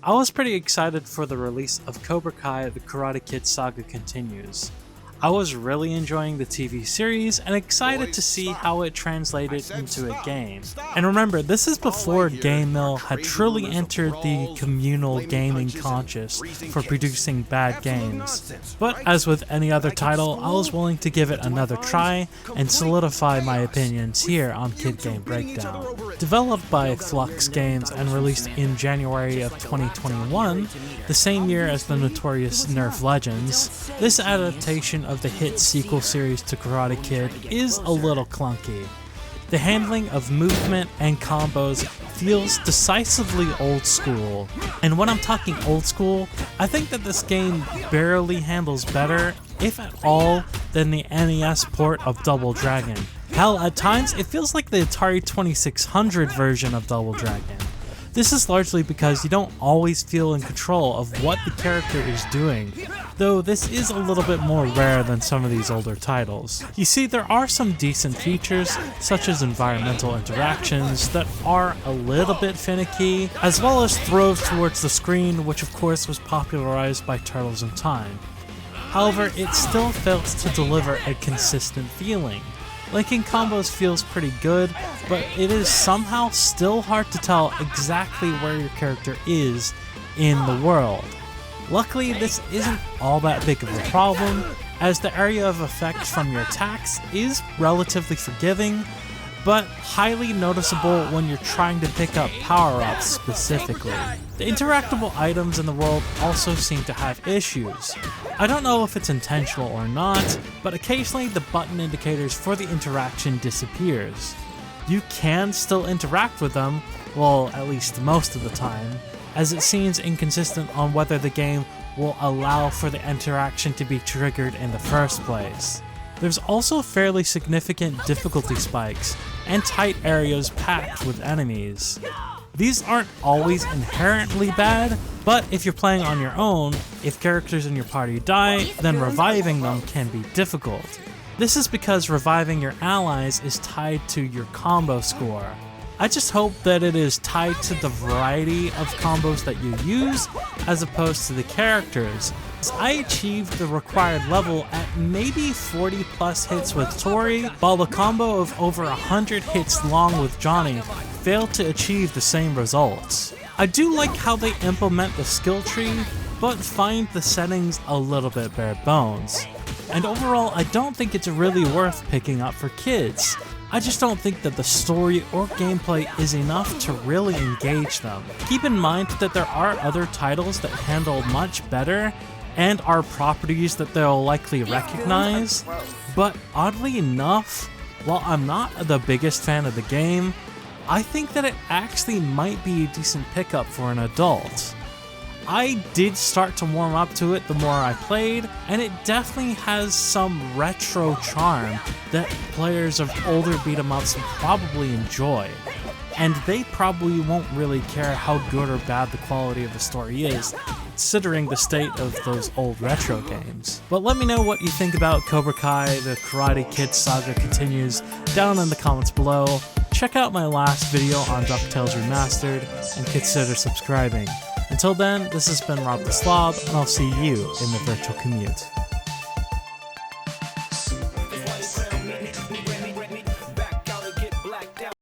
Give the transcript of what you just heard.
I was pretty excited for the release of Cobra Kai: The Karate Kid Saga Continues. I was really enjoying the TV series and excited to see how it translated into a game. And remember, this is before Game Mill had truly entered the communal gaming conscious for producing bad games. But as with any other title, I was willing to give it another try and solidify my opinions here on Kid Game Breakdown. Developed by Flux Games and released in January of 2021, the same year as the notorious Nerf Legends, this adaptation of the hit sequel series to Karate Kid is a little clunky. The handling of movement and combos feels decisively old school, and when I'm talking old school, I think that this game barely handles better, if at all, than the NES port of Double Dragon. Hell, at times it feels like the Atari 2600 version of Double Dragon. This is largely because you don't always feel in control of what the character is doing, though this is a little bit more rare than some of these older titles. You see, there are some decent features, such as environmental interactions, that are a little bit finicky, as well as throws towards the screen, which of course was popularized by Turtles in Time. However, it still fails to deliver a consistent feeling. Linking combos feels pretty good, but it is somehow still hard to tell exactly where your character is in the world. Luckily, this isn't all that big of a problem, as the area of effect from your attacks is relatively forgiving, but highly noticeable when you're trying to pick up power-ups specifically. The interactable items in the world also seem to have issues. I don't know if it's intentional or not, but occasionally the button indicators for the interaction disappears. You can still interact with them, well, at least most of the time, as it seems inconsistent on whether the game will allow for the interaction to be triggered in the first place. There's also fairly significant difficulty spikes, and tight areas packed with enemies. These aren't always inherently bad, but if you're playing on your own, if characters in your party die, then reviving them can be difficult. This is because reviving your allies is tied to your combo score. I just hope that it is tied to the variety of combos that you use, as opposed to the characters. I achieved the required level at maybe 40 plus hits with Tori, while the combo of over 100 hits long with Johnny failed to achieve the same results. I do like how they implement the skill tree, but find the settings a little bit bare bones. And overall, I don't think it's really worth picking up for kids. I just don't think that the story or gameplay is enough to really engage them. Keep in mind that there are other titles that handle much better and are properties that they'll likely recognize, but oddly enough, while I'm not the biggest fan of the game, I think that it actually might be a decent pickup for an adult. I did start to warm up to it the more I played, and it definitely has some retro charm that players of older beat-em-ups probably enjoy. And they probably won't really care how good or bad the quality of the story is, considering the state of those old retro games. But let me know what you think about Cobra Kai: The Karate Kid Saga Continues down in the comments below. Check out my last video on DuckTales Remastered, and consider subscribing. Until then, this has been Rob the Slob, and I'll see you in the virtual commute.